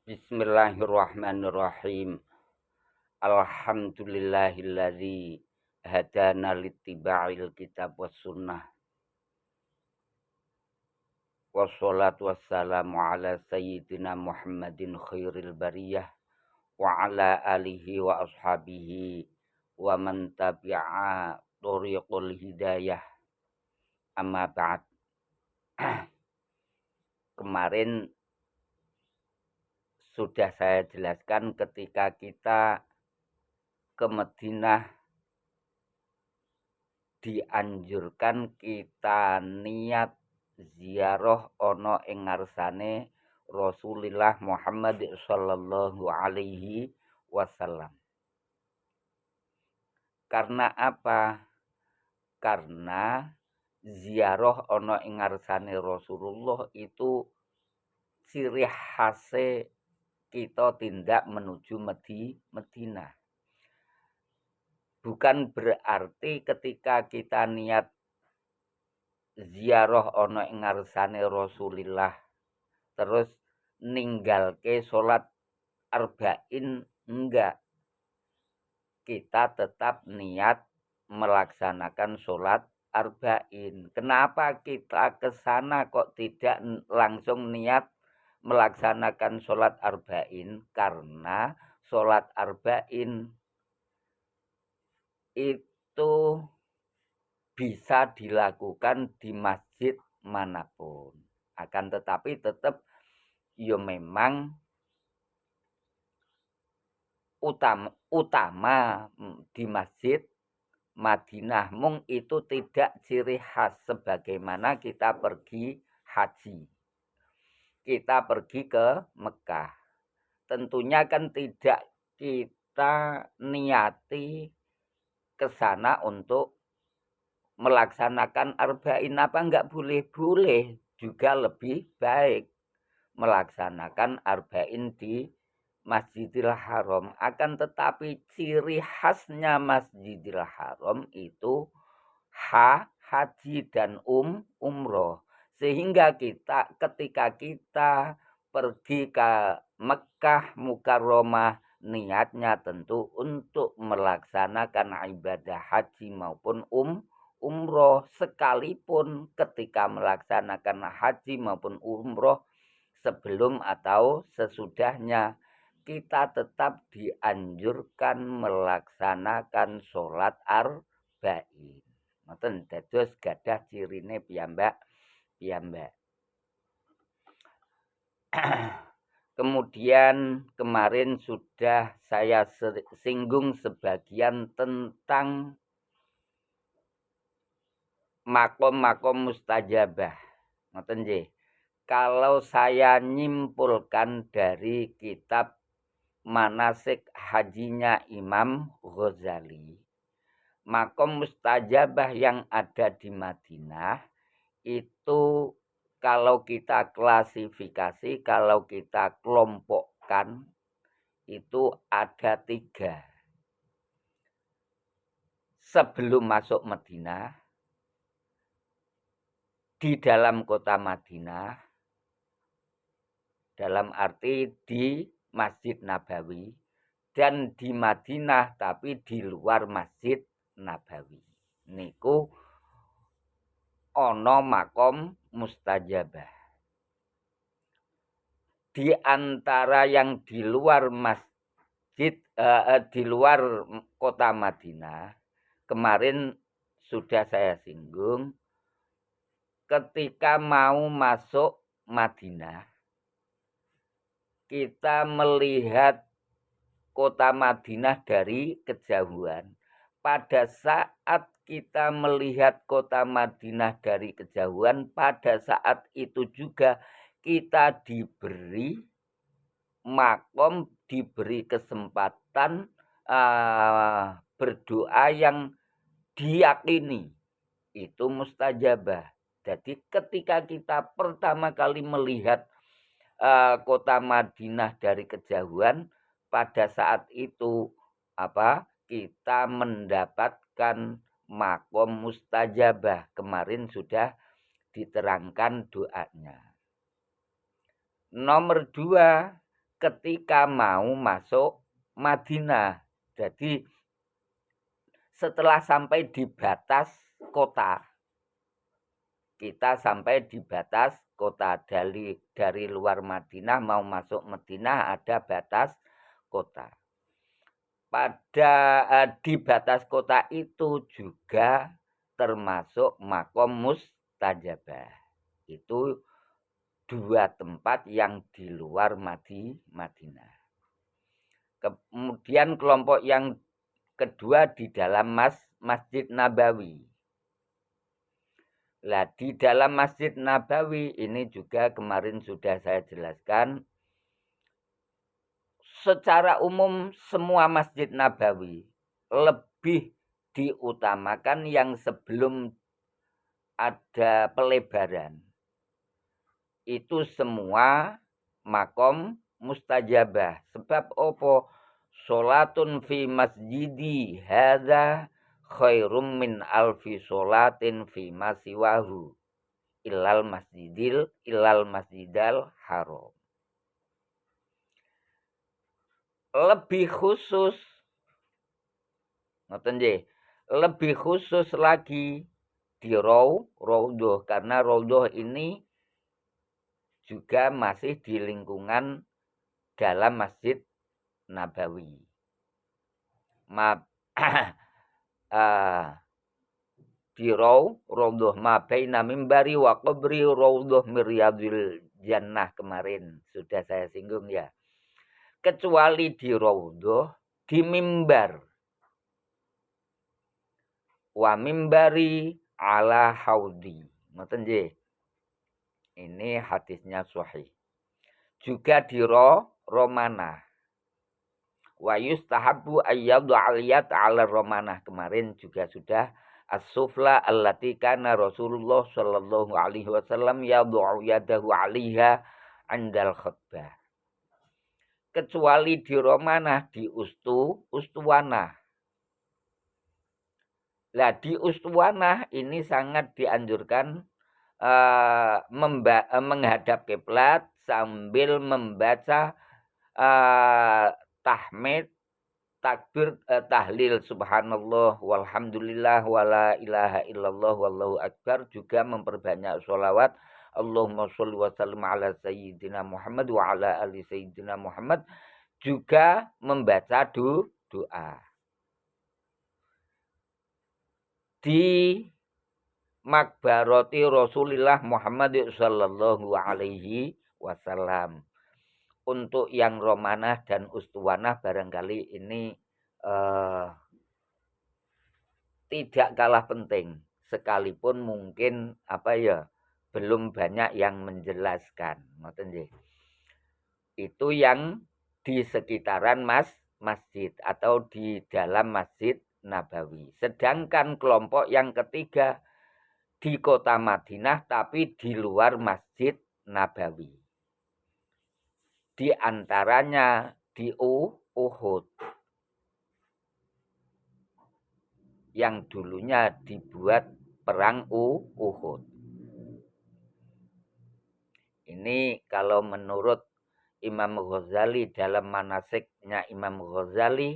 Bismillahirrahmanirrahim. Alhamdulillahilladzi hadana littiba'il kitab was sunnah. Wassalatu wassalamu ala sayyidina Muhammadin khairil bariyah wa ala alihi wa ashabihi wa man tabi'a tariqul hidayah. Amma ba'd. Kemarin sudah saya jelaskan ketika kita ke Madinah dianjurkan kita niat ziarah ana ing ngarsane Rasulullah Muhammad sallallahu alaihi wasallam. Karena apa? Karena ziarah ana ing ngarsane Rasulullah itu ciri khase kita tindak menuju Madinah. Bukan berarti ketika kita niat ziarah ana ing ngarsane Rasulillah terus ninggalke salat arba'in, enggak. Kita tetap niat melaksanakan salat arba'in. Kenapa kita ke sana kok tidak langsung niat melaksanakan salat arba'in? Karena salat arba'in itu bisa dilakukan di masjid manapun. Akan tetapi tetap memang utama di masjid Madinah. Mung itu tidak ciri khas sebagaimana kita pergi haji. Kita pergi ke Mekah. Tentunya kan tidak kita niati ke sana untuk melaksanakan arba'in, apa enggak boleh? Boleh, juga lebih baik melaksanakan arba'in di Masjidil Haram. Akan tetapi ciri khasnya Masjidil Haram itu haji dan umroh. Sehingga ketika kita pergi ke Mekah Mukarramah, niatnya tentu untuk melaksanakan ibadah haji maupun umroh. Sekalipun ketika melaksanakan haji maupun umroh sebelum atau sesudahnya, kita tetap dianjurkan melaksanakan sholat arba'in. Ngoten dados gadah cirine piyambak. Kemudian kemarin sudah saya singgung sebagian tentang makom-makom mustajabah. Ngoten nggih. Kalau saya nyimpulkan dari kitab manasik hajinya Imam Ghazali, makom mustajabah yang ada di Madinah itu kalau kita klasifikasi, kalau kita kelompokkan itu ada 3. Sebelum masuk Madinah, di dalam kota Madinah, dalam arti di Masjid Nabawi, dan di Madinah tapi di luar Masjid Nabawi. Niku ono makom mustajabah. Di antara yang di luar masjid, di luar kota Madinah, kemarin sudah saya singgung, ketika mau masuk Madinah, kita melihat kota Madinah dari kejauhan. Pada saat kita melihat kota Madinah dari kejauhan, pada saat itu juga kita diberi makom, diberi kesempatan berdoa yang diyakini itu mustajabah. Jadi ketika kita pertama kali melihat kota Madinah dari kejauhan, pada saat itu kita mendapatkan makom mustajabah. Kemarin sudah diterangkan doanya. Nomor 2, ketika mau masuk Madinah. Jadi setelah sampai di batas kota, kita sampai di batas kota dari luar Madinah mau masuk Madinah ada batas kota. Di batas kota itu juga termasuk makom mustajabah. Itu dua tempat yang di luar Madinah. Kemudian kelompok yang kedua di dalam Masjid Nabawi. Nah, di dalam Masjid Nabawi ini juga kemarin sudah saya jelaskan. Secara umum semua Masjid Nabawi lebih diutamakan yang sebelum ada pelebaran. Itu semua makom mustajabah. Sebab opo sholatun fi masjidi hadza khairum min alfi sholatin fi masiwahu ilal masjidal haram. Lebih khusus ngoten nggih, lebih khusus lagi di Raudhah karena Raudhah ini juga masih di lingkungan dalam Masjid Nabawi. Di Raudhah ma baina mimbari wa qabri Raudhah miryadil jannah kemarin sudah saya singgung ya. Kecuali di Raudhah di mimbar. Wa mimbari ala haudi. Ngoten nggih. Ini hadisnya sahih. Juga di Romanah. Wa yustahabbu ayyadu aliyat ala Romanah kemarin juga sudah as-sufla allati kana Rasulullah sallallahu alaihi wasallam yad'u yadahu 'alaiha 'indal khutbah. Kecuali di Romanah di Ustuwanah. Lah di Ustuwanah ini sangat dianjurkan menghadap kiblat sambil membaca tahmid, takbir, tahlil subhanallah walhamdulillah wala ilaha illallah wallahu akbar, juga memperbanyak sholawat Allahumma sholli wa sallim ala sayyidina Muhammad wa ala ali sayyidina Muhammad, juga membaca doa. Di makbaroti Rasulullah Muhammad sallallahu alaihi wasallam. Untuk yang Romanah dan Ustuwanah barangkali ini tidak kalah penting, sekalipun mungkin belum banyak yang menjelaskan. Itu yang di sekitaran masjid atau di dalam Masjid Nabawi. Sedangkan kelompok yang ketiga di kota Madinah tapi di luar Masjid Nabawi. Di antaranya di Uhud. Yang dulunya dibuat perang Uhud. Ini kalau menurut Imam Ghazali dalam manasiknya Imam Ghazali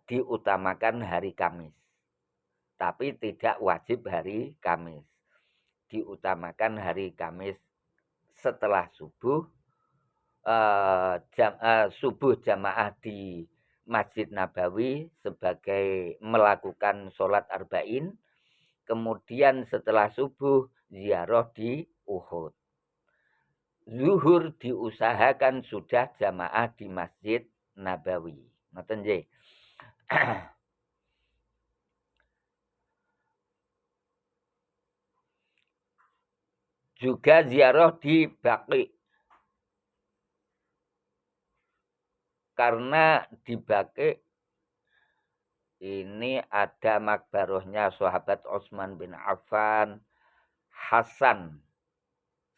diutamakan hari Kamis. Tapi tidak wajib hari Kamis. Diutamakan hari Kamis setelah subuh. Subuh jamaah di Masjid Nabawi sebagai melakukan sholat arba'in. Kemudian setelah subuh ziarah di Uhud. Zuhur diusahakan sudah jamaah di Masjid Nabawi. Ngoten nggih. Juga ziarah di Baqi. Karena di Baqi ini ada makbarohnya sahabat Utsman bin Affan, Hasan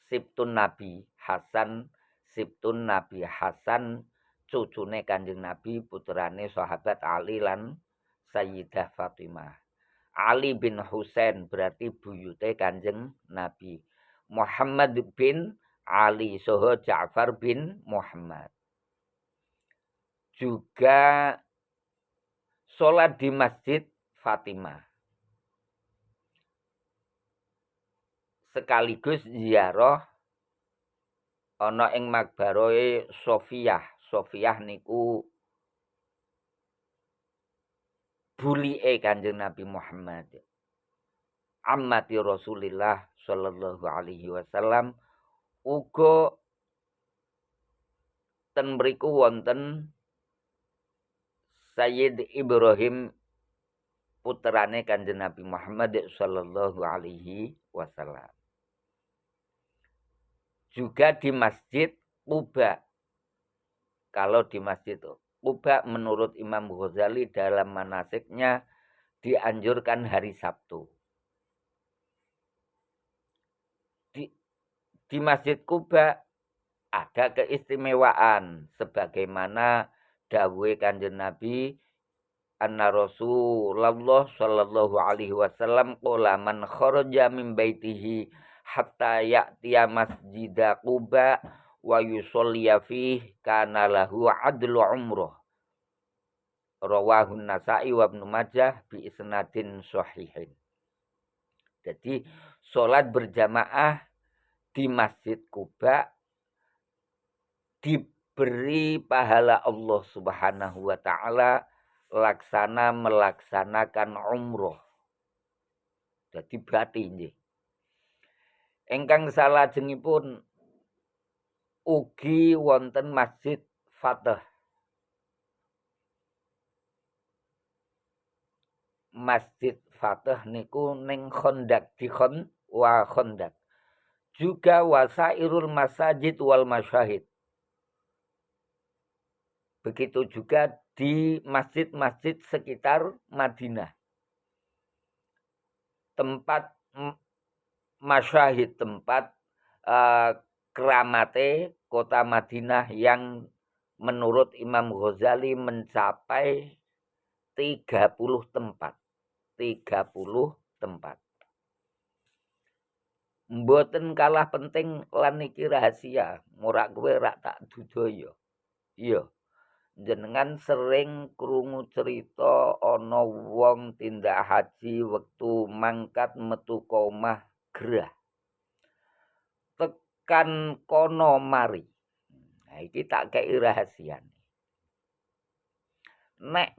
Sibtun Nabi, Hasan cucune Kanjeng Nabi, putrane sahabat Ali lan Sayyidah Fatimah. Ali bin Husain berarti buyute Kanjeng Nabi. Muhammad bin Ali Soho Ja'far bin Muhammad. Juga sholat di Masjid Fatimah. Sekaligus ziarah ana ing makbarohe Sofiyah. Sofiyah niku bulike Kanjeng Nabi Muhammad. Ammati Rasulillah sallallahu alaihi wasallam uga ten mriku wonten Sayyid Ibrahim putrane Kanjeng Nabi Muhammad sallallahu alaihi wasallam. Juga di Masjid Quba. Kalau di Masjid Quba menurut Imam Ghazali dalam manasiknya dianjurkan hari Sabtu. Di Masjid Quba ada keistimewaan sebagaimana dawuhe Kanjeng Nabi anna Rasulullah sallallahu alaihi wasallam qala man kharaja min baitihi hatta ya'tiya masjida Quba wa yusolliya fihi kana lahu adlu umrah. Rawahun Nasa'i wa Ibnu Majah bi isnadin shahihin. Jadi salat berjamaah di Masjid Quba diberi pahala Allah Subhanahu wa taala melaksanakan umroh. Jadi berarti nggih. Ingkang salajengipun ugi wonten Masjid Fatah. Masjid Fatah niku ning Khandaq dikon wa Khandaq. Juga wasairul masajid wal masyahid. Begitu juga di masjid-masjid sekitar Madinah. Tempat masyahid, tempat keramate kota Madinah yang menurut Imam Ghazali mencapai 30 tempat. 30 tempat. Mboten kalah penting lan iki rahasia, ora kowe rak tak dudaya. Iya. Jenengan sering krungu cerita ana wong tindak haji wektu mangkat metu ka omah gerah. Tekan kono mari. Nah iki tak kei rahasiane. Nek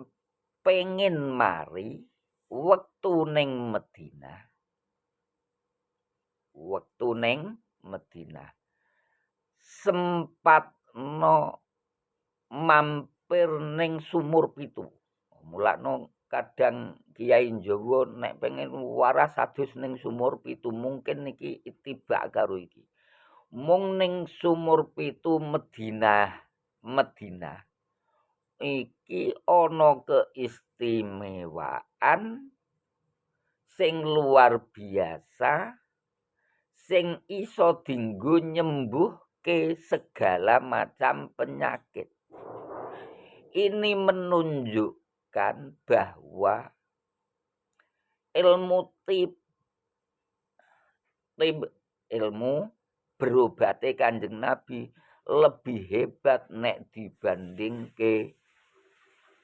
pengen mari wektu ning Madinah. Wektu ning Madinah. Sempatno mampir ning Sumur Pitu. Mulakno kadang Kiai Jawa nek pengen waras adus ning Sumur Pitu mungkin niki itibak karo iki. Mung ning Sumur Pitu Madinah iki ana keistimewaan sing luar biasa sing iso dienggo nyembuhke segala macam penyakit. Ini menunjukkan bahwa ilmu berobate Kanjeng Nabi lebih hebat nek dibandingke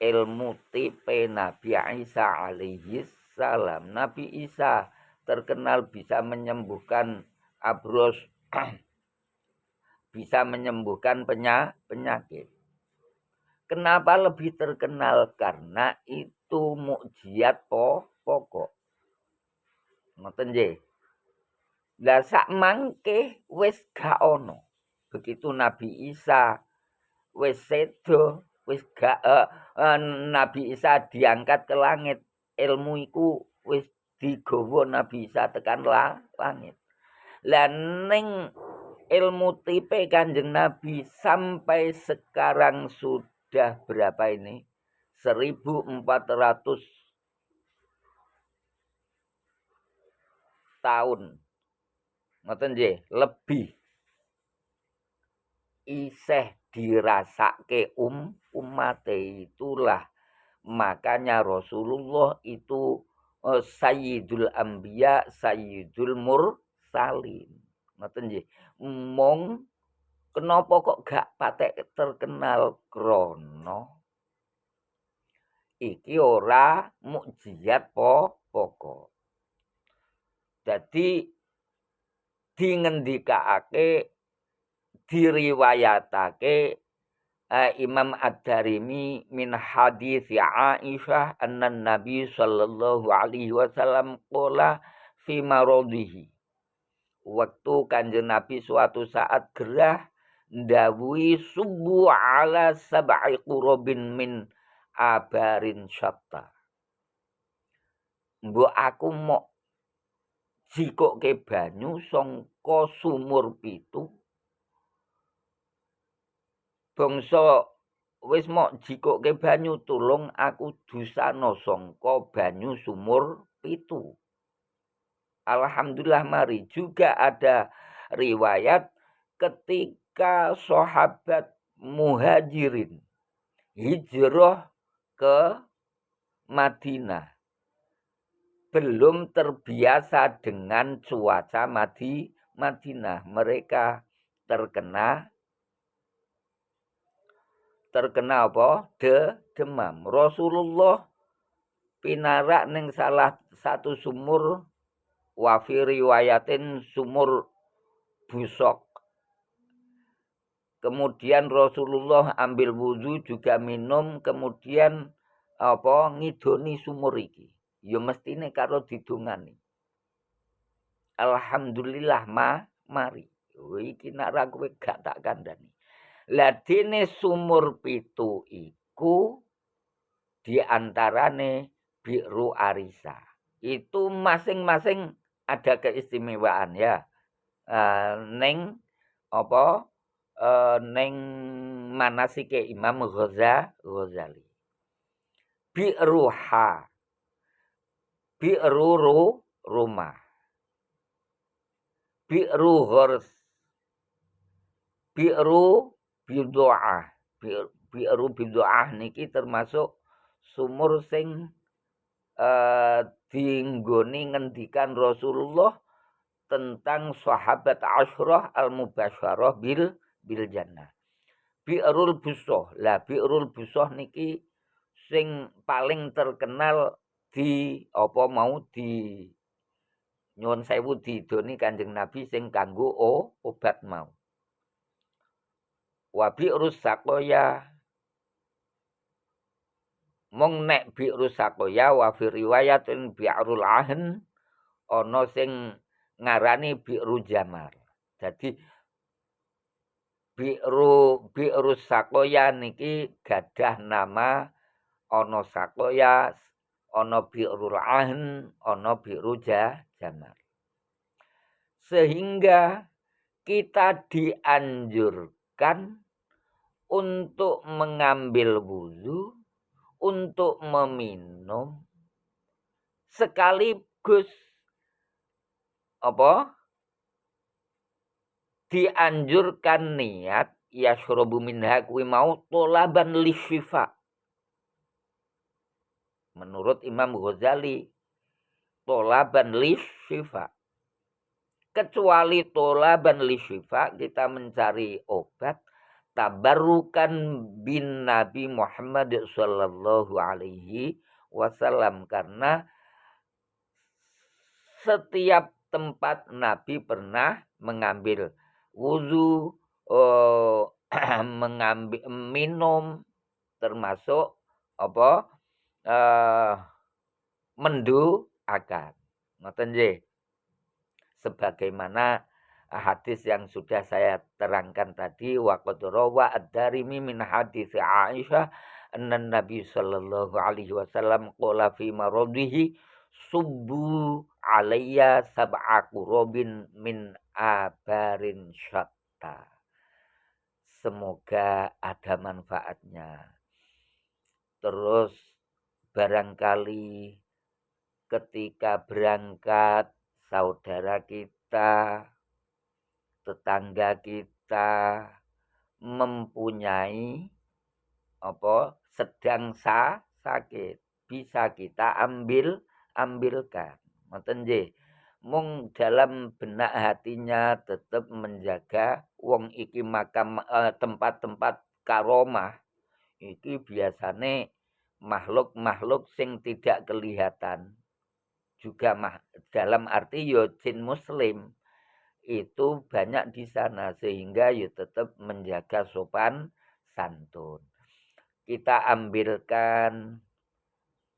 ilmu tipe Nabi Isa alaihi salam. Nabi Isa terkenal bisa menyembuhkan abros, bisa menyembuhkan penyakit. Kenapa lebih terkenal? Karena itu mukjizat pokok. Ngoten nggih. Lah sak mangke wis gak ono. Begitu Nabi Isa wis sedo, wis gak Nabi Isa diangkat ke langit, ilmu iku wis digawa Nabi Isa tekan langit. Lah ning ilmu tipe Kanjeng Nabi sampai sekarang sudah berapa ini? 1400 tahun. Ngoten nggih, lebih. Isih dirasake umate itulah makanya Rasulullah itu Sayyidul Anbiya, Sayyidul Mursalin. Ngoten nggih. Mung kenapa kok gak patek terkenal krana iki ora mukjizat pokok. Dadi dingendikake diriwayatake Imam Ad-Darimi min hadits Aisyah anna Nabi sallallahu alaihi wasallam qala fi maradhihi. Waktu Kanjeng Nabi suatu saat gerah ndawuhi subuh ala sab'i qurabin min abarin syatta. Mbok aku mok jikoke banyu sangka sumur 7. Bangsa wis mok jikoke banyu tulung aku dusana sangka banyu sumur 7. Alhamdulillah mari juga ada riwayat ketika sahabat muhajirin hijrah ke Madinah belum terbiasa dengan cuaca Madinah, mereka terkena apa? Demam. Rasulullah pinarak ning salah satu sumur wa fi riwayatin sumur busok. Kemudian Rasulullah ambil wudu juga minum, kemudian apa ngidoni sumur iki. Ya mestine karo didongani. Alhamdulillah mari. Iki nak ra kowe gak tak kandhani. Lah dene sumur 7 iku diantarane Bi'ru Arisa. Itu masing-masing ada keistimewaan ya. Neng apa neng manasike Imam Ghazali. Bi'ruha. Bi'ru rumah. Bi'ru ghors. Bi'ru bidoah. Bi'ru bidoah niki termasuk sumur sing dinggoni ngendikan Rasulullah tentang sahabat Asyrah al-Mubasyarah bil jannah. Bi'rul Busoh. Lah Bi'rul Busoh niki sing paling terkenal di apa mau di nyuwun sewu didoni Kanjeng Nabi sing kanggo obat mau. Wa bi'rus saqoya mong nek bi'rus saqoya wa fi riwayatin bi'rul ahn ana sing ngarani bi'ru jamar. Jadi bi'rus saqoya niki gadah nama ana saqoya, ana bi'rul ahn, ana bi'ru jamar. Sehingga kita dianjurkan untuk mengambil wudu, untuk meminum, sekaligus apa? Dianjurkan niat yashrabu minha kuwi mau tolaban lisyifa. Menurut Imam Ghazali, tolaban lisyifa. Kecuali tolaban lisyifa, kita mencari obat tabarrukan bin Nabi Muhammad sallallahu alaihi wasallam, karena setiap tempat Nabi pernah mengambil wudu, mengambil minum, termasuk apa mendoakan. Ngoten nggih. Sebagaimana hadis yang sudah saya terangkan tadi, wa qad rawa ad-Darimi min hadis Aisyah anna Nabi sallallahu alaihi wasallam qala fi maradhihi subbu alayya sab'a qurabin min abarin syatta. Semoga ada manfaatnya. Terus barangkali ketika berangkat saudara kita, tetangga kita mempunyai apa sedang sakit, bisa kita ambilkan. Ngoten nggih. mung dalam benak hatinya tetap menjaga wong iki makam tempat-tempat karomah iki biasane makhluk-makhluk sing tidak kelihatan juga dalam arti yo jin muslim itu banyak di sana sehingga ya tetap menjaga sopan santun. Kita ambilkan,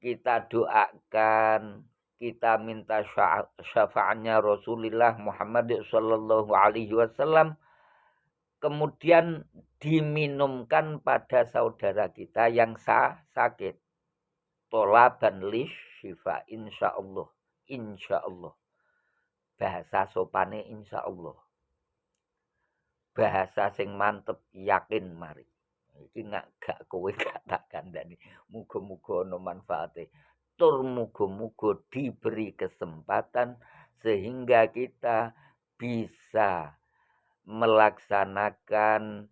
kita doakan, kita minta syafaatnya Rasulullah Muhammad sallallahu alaihi wasallam, kemudian diminumkan pada saudara kita yang sakit. Tolaban li syifa insyaallah. Insyaallah. Bahasa sopane insyaallah. Bahasa sing mantep yakin mari. Iki gak kowe gak tak kandhani. Muga-muga ana manfaate. Tur muga-muga diberi kesempatan sehingga kita bisa melaksanakan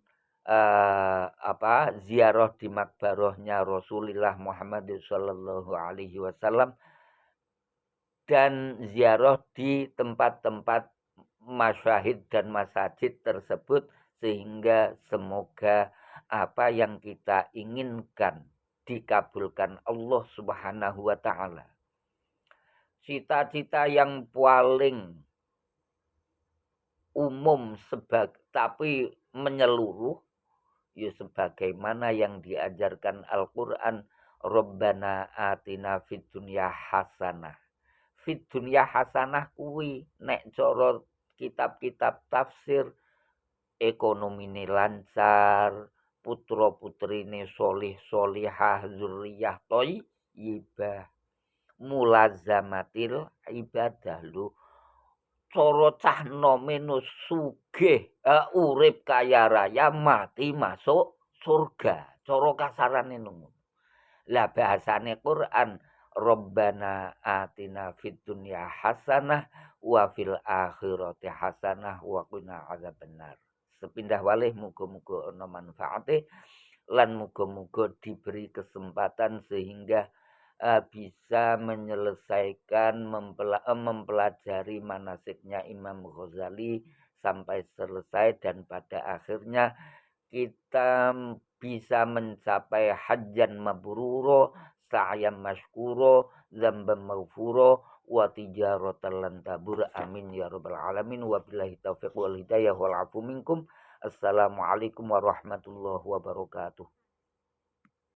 ziarah di makbarahnya Rasulullah Muhammad sallallahu alaihi wasallam dan ziarah di tempat-tempat masyahid dan masajid tersebut sehingga semoga apa yang kita inginkan dikabulkan Allah Subhanahu wa taala. Cita-cita yang paling umum tapi menyeluruh ya sebagaimana yang diajarkan Al-Qur'an, Rabbana atina fid dunya hasanah. Fid dunya hasanah kuwi nek cara kitab-kitab tafsir ekonomine lancar, putra-putrine solih solihah, zuriyah thayyibah, mulazamatil ibadah lho. Cara cah nome no sugih, urip kaya raya, mati masuk surga. Cara kasarane ngono. Lah bahasane Quran, Rabbana atina fid dunya hasanah wa fil akhirati hasanah wa qina adzabannar. Sepindah walih muga-muga ana manfaate lan muga-muga diberi kesempatan sehingga bisa menyelesaikan mempelajari manasiknya Imam Ghazali sampai selesai dan pada akhirnya kita bisa mencapai hajjan mabruro, sa'yan masykuro, dzamban maghfuro, wa tijaratan lan tabur. Amin ya rabbal alamin. Wabillahi taufiq wal hidayah wal afu minkum. Assalamualaikum warahmatullahi wabarakatuh.